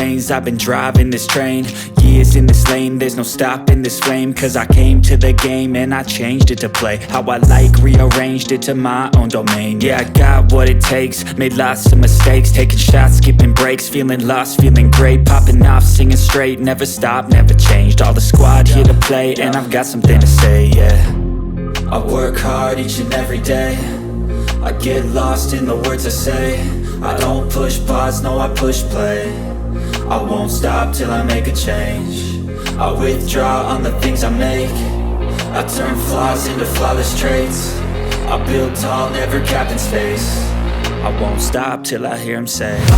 lanes, I've been driving this train. Years in this lane, there's no stopping this flame. Cause I came to the game and I changed it to play how I like, rearranged it to my own domain. Yeah, I got what it takes, made lots of mistakes, taking shots, skipping breaks, feeling lost, feeling great, popping off, singing straight, never stopped, never changed. All the squad here to play, and I've got something to say, yeah. I work hard each and every day, I get lost in the words I say. I don't push pause, no I push play. I won't stop till I make a change. I withdraw on the things I make. I turn flaws into flawless traits. I build tall, never capped in space. I won't stop till I hear him say, oh,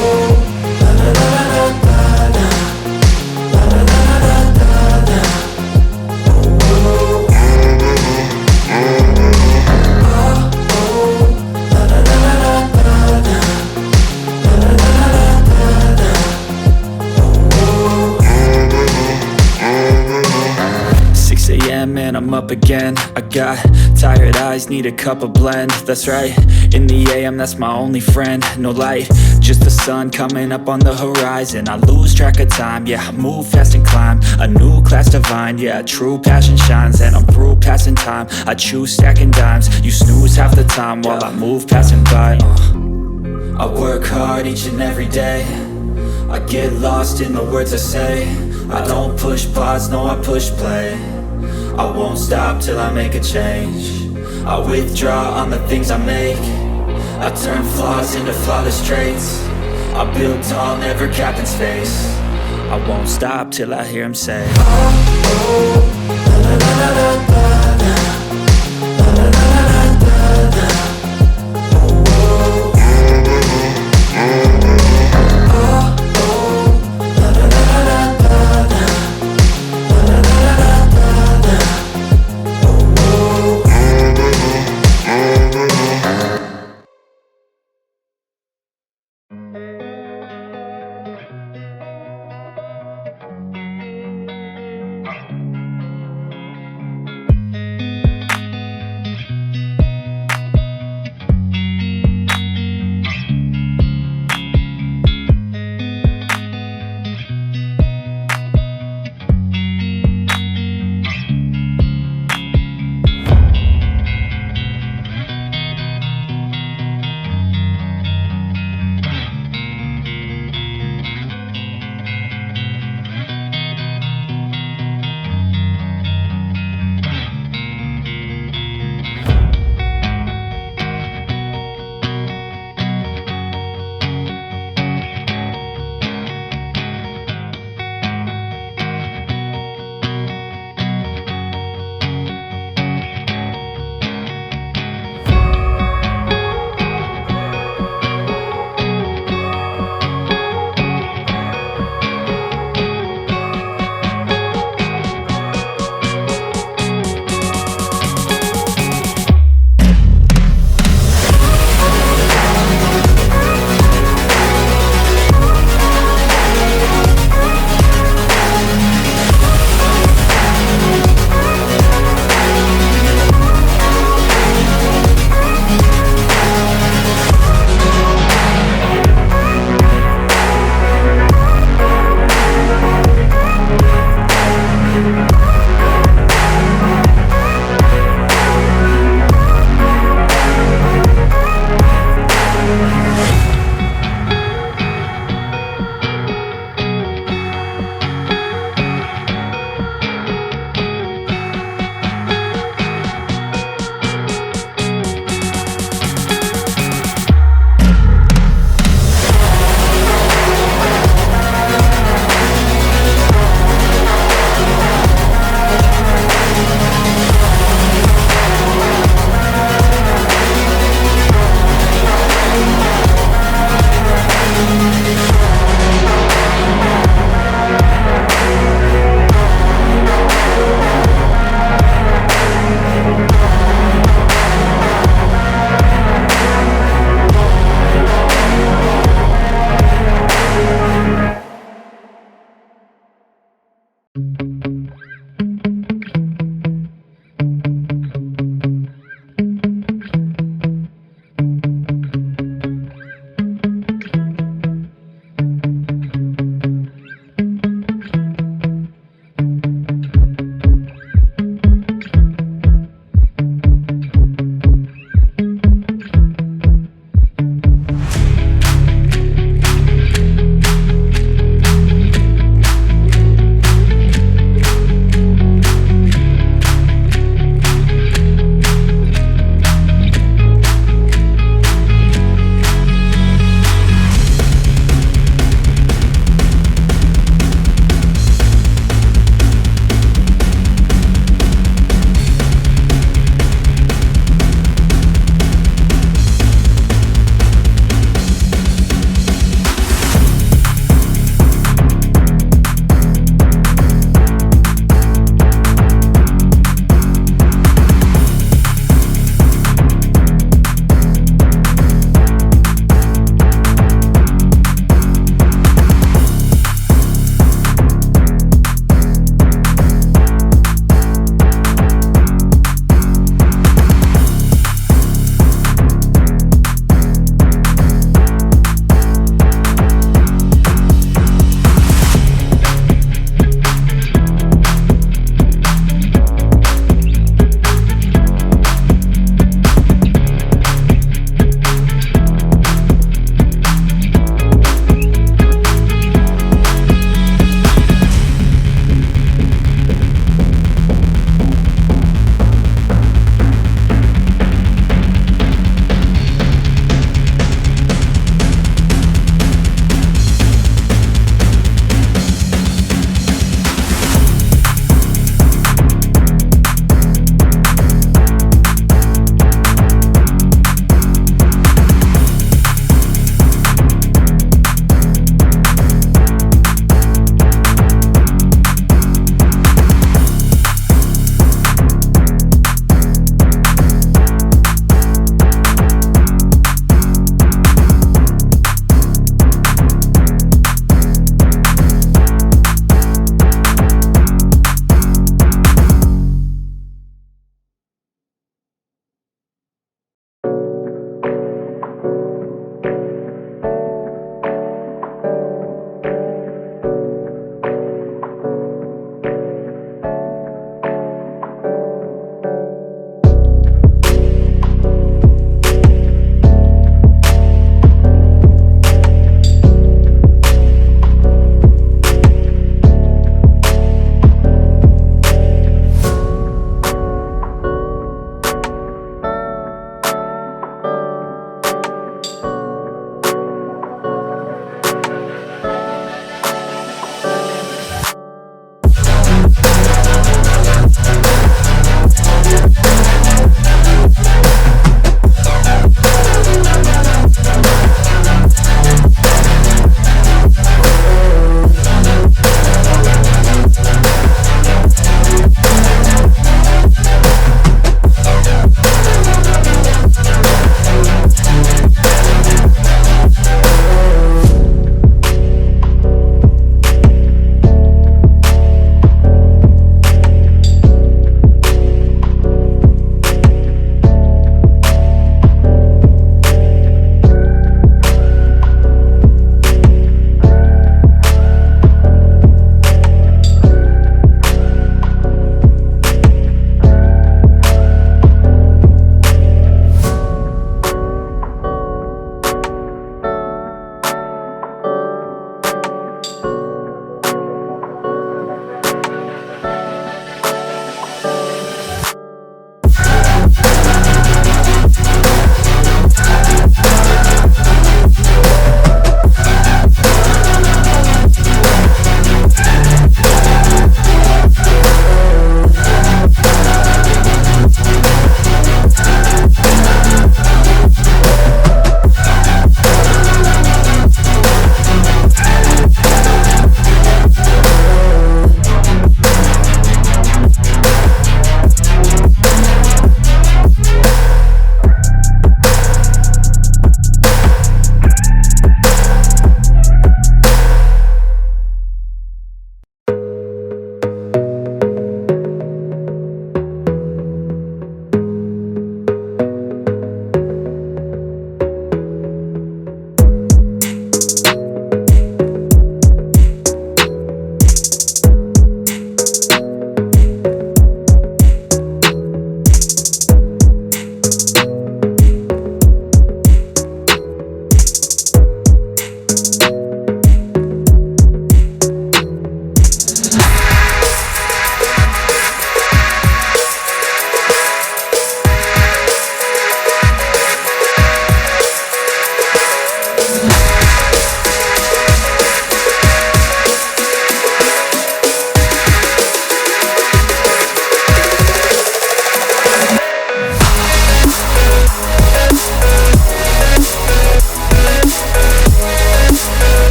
oh, la la la la la la. And I'm up again. I got tired eyes, need a cup of blend. That's right, in the AM, that's my only friend. No light, just the sun coming up on the horizon. I lose track of time, yeah, I move fast and climb a new class divine, yeah, true passion shines. And I'm through passing time, I choose stacking dimes. You snooze half the time while I move passing by. I work hard each and every day, I get lost in the words I say. I don't push pause, no I push play. I won't stop till I make a change. I withdraw on the things I make. I turn flaws into flawless traits. I build tall, never capped in space. I won't stop till I hear him say, oh, oh, la la la la la la. La la la la la la. Oh, oh, oh, oh, la la la la la la. La la la la la.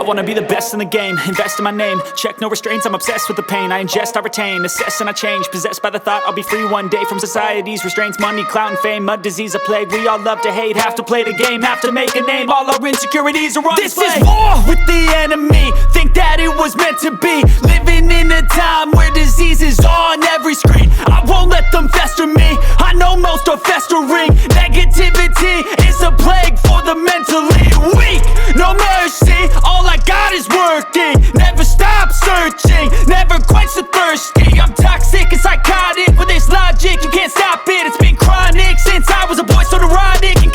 wanna be the best in the game, invest in my name, check no restraints, I'm obsessed with the pain. I ingest, I retain, assess and I change, possessed by the thought I'll be free one day from society's restraints. Money, clout and fame, mud, disease, a plague. We all love to hate, have to play the game, have to make a name. All our insecurities are on display. This is war with the enemy, think that it was meant to be. Living in a time where disease is on every screen. I won't let them fester me, I know most are festering. Negativity is a plague for the mentally weak. No mercy, all I got is working. Never stop searching, never quench the thirsty. I'm toxic and psychotic, with this logic you can't stop it. It's been chronic since I was a boy, so neurotic.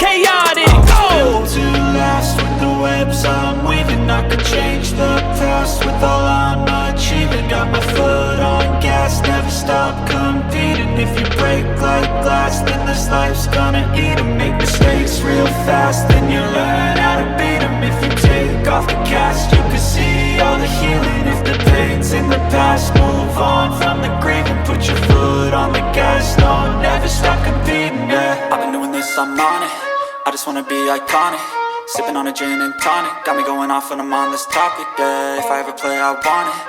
life's gonna eat 'em. Make mistakes real fast, then you learn how to beat 'em. If you take off the cast, you can see all the healing. If the pain's in the past, move on from the grave and put your foot on the gas. No, never stop competing, yeah. I've been doing this, I'm on it. I just wanna be iconic. Sipping on a gin and tonic, got me going off when I'm on this topic, yeah. If I ever play, I want it.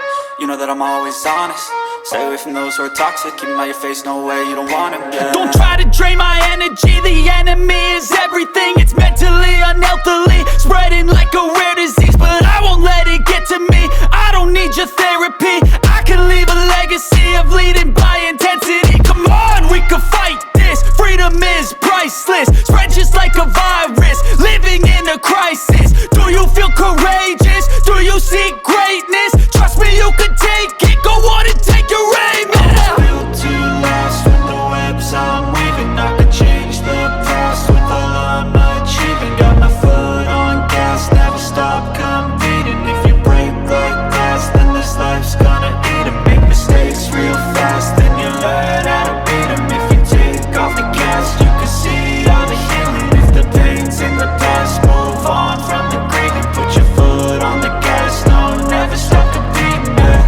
You know that I'm always honest. Stay away from those who are toxic. Keep them out your face, no way, you don't want them, yeah. Don't try to drain my energy. The enemy is everything. It's mentally, unhealthily, spreading like a rare disease. But I won't let it get to me. I don't need your therapy. I can leave a legacy of leading by intensity. Come on, we can fight this. Freedom is priceless. Spread just like a virus. Living in a crisis. Do you feel courageous? Do you seek greatness? Trust me, you can take it. Go on and take your aim. I'm built to last with the webs I'm weaving. I could change the past with all I'm achieving. Got my foot on gas, never stop competing. If you break like glass, then this life's gonna eat 'em. Make mistakes real fast, then you learn how to beat 'em. If you take off the cast, you can see all the healing. If the pain's in the past, move on from the grave and put your foot on the gas. No, never stop competing, yeah.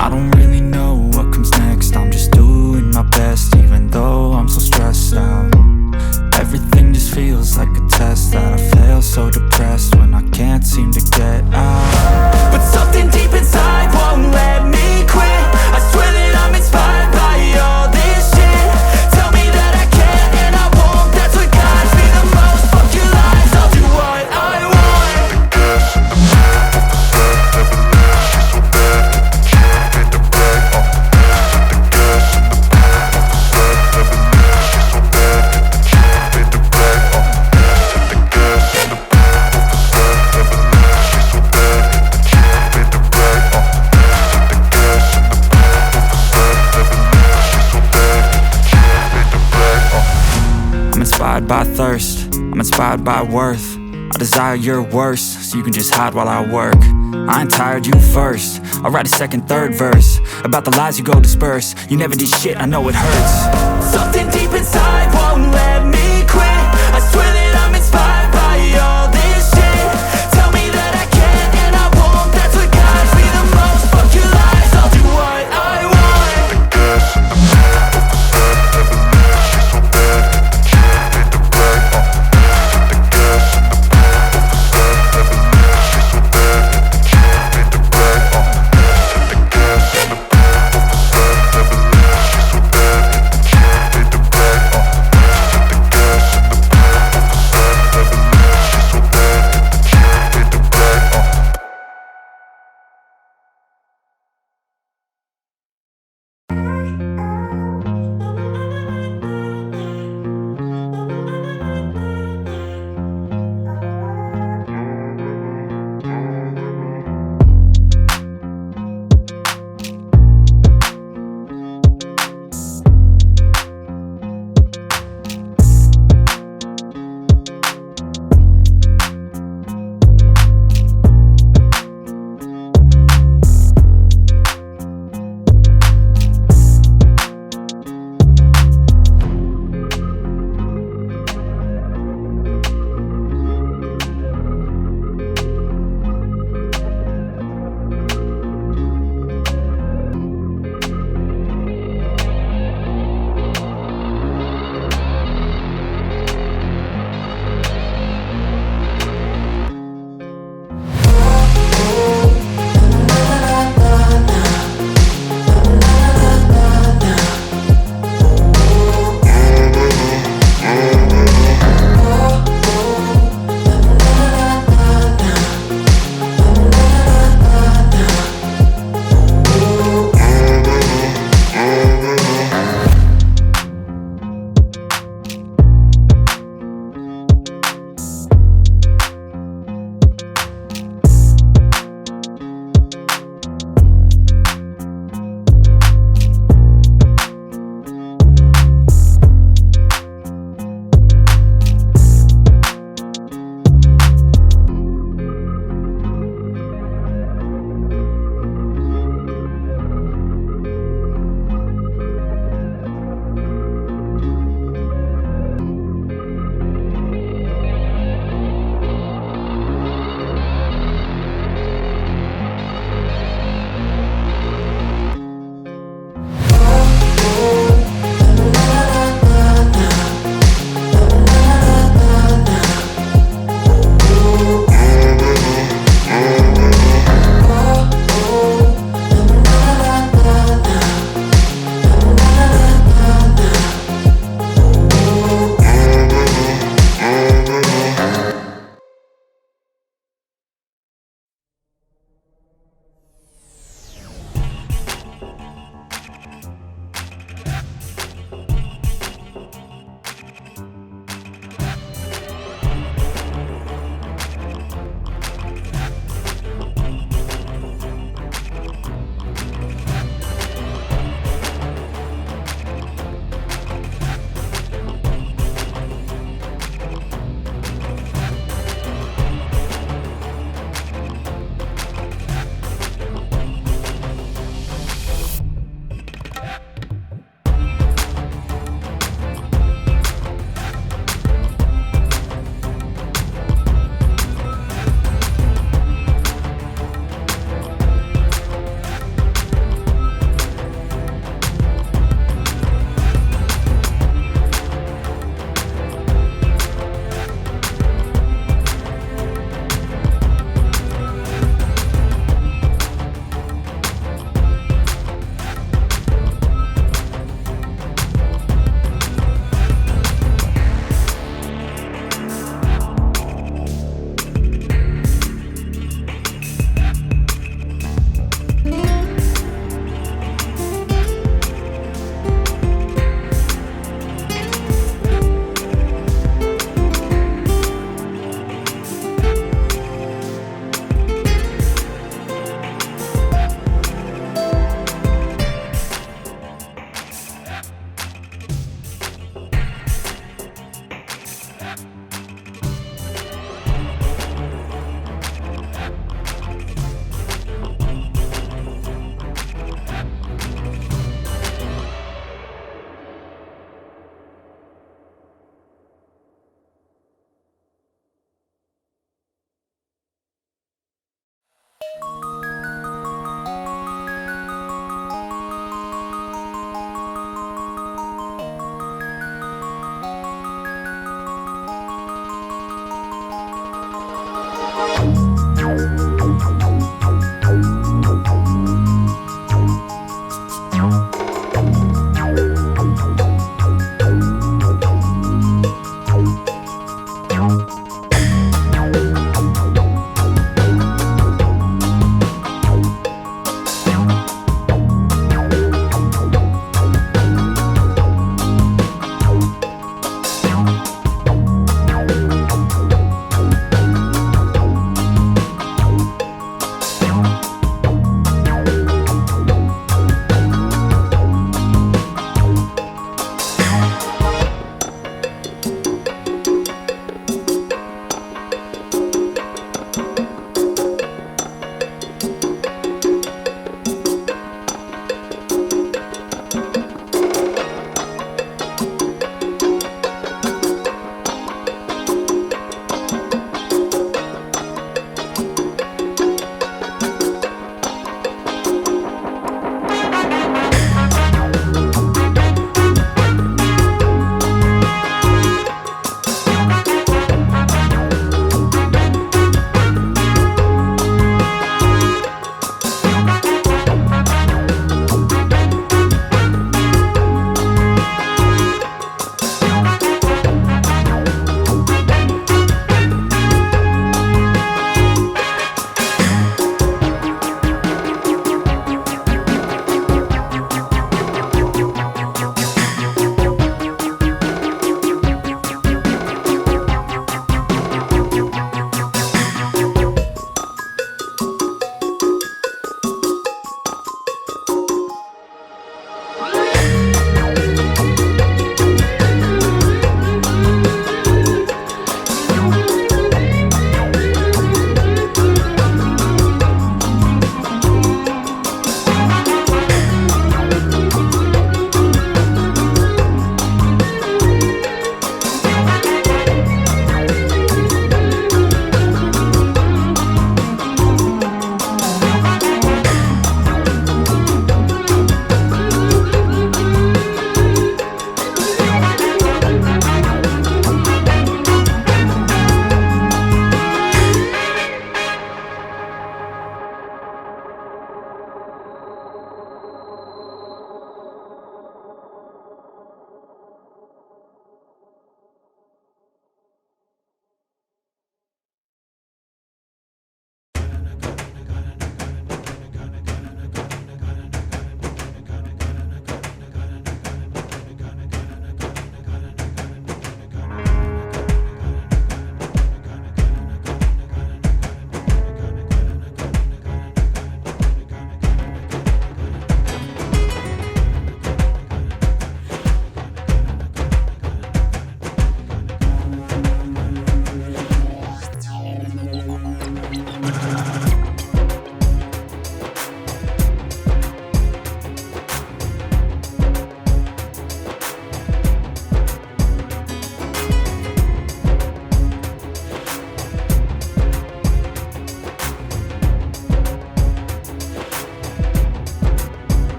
I don't really know what comes next. I'm just doing my best, even though I'm so stressed out. Everything just feels like a test that I fail, so depressed when I can't seem to get out. But something deep inside won't let me quit. I swear that I'm inspired by all this shit. Tell me that I can and I won't. That's what guides me the most. Fuck your lies, I'll do what I want. I'm inspired by thirst, I'm inspired by worth. I desire your worst, so you can just hide while I work. I ain't tired, you first. I'll write a second, third verse about the lies you go disperse. You never did shit, I know it hurts. Something deep inside won't let me quit. I swear that I'm inspired by all this shit. Tell me that I can and I won't. That's what guides me the most. Fuck your lies, I'll do what I want. Something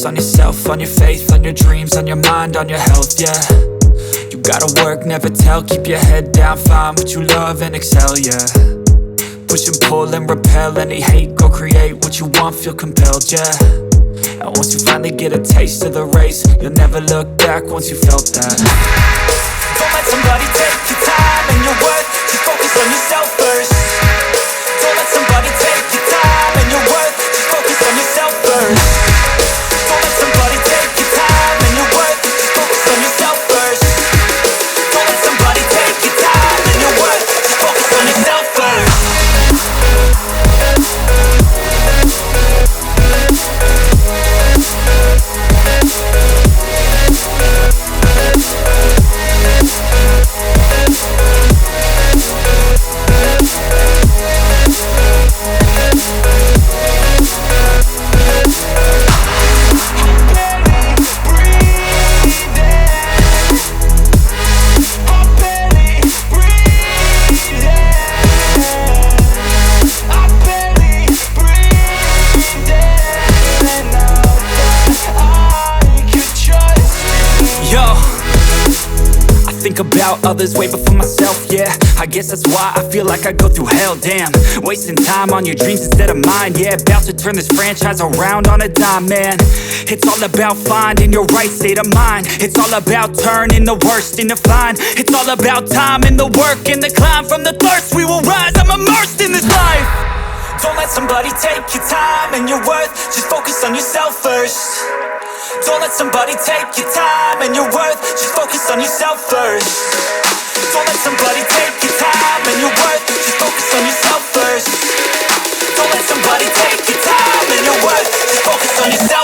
focus on yourself, on your faith, on your dreams, on your mind, on your health, yeah. You gotta work, never tell, keep your head down, find what you love and excel, yeah. Push and pull and repel any hate, go create what you want, feel compelled, yeah. And once you finally get a taste of the race, you'll never look back once you felt that. Don't let somebody take your time and your worth, just focus on yourself first. Don't let somebody take your time and your worth, just focus on yourself first. Don't let somebody take your time and your worth, just focus on yourself first. Don't let somebody take your time and your worth, just focus on yourself first. Think about others way before myself, yeah. I guess that's why I feel like I go through hell, damn. Wasting time on your dreams instead of mine, yeah. About to turn this franchise around on a dime, man. It's all about finding your right state of mind. It's all about turning the worst into fine. It's all about time and the work and the climb. From the thirst we will rise, I'm immersed in this life. Don't let somebody take your time and your worth, just focus on yourself first. Don't let somebody take your time and your worth, just focus on yourself first. Don't let somebody take your time and your worth, just focus on yourself first. Don't let somebody take your time and your worth, just focus on yourself.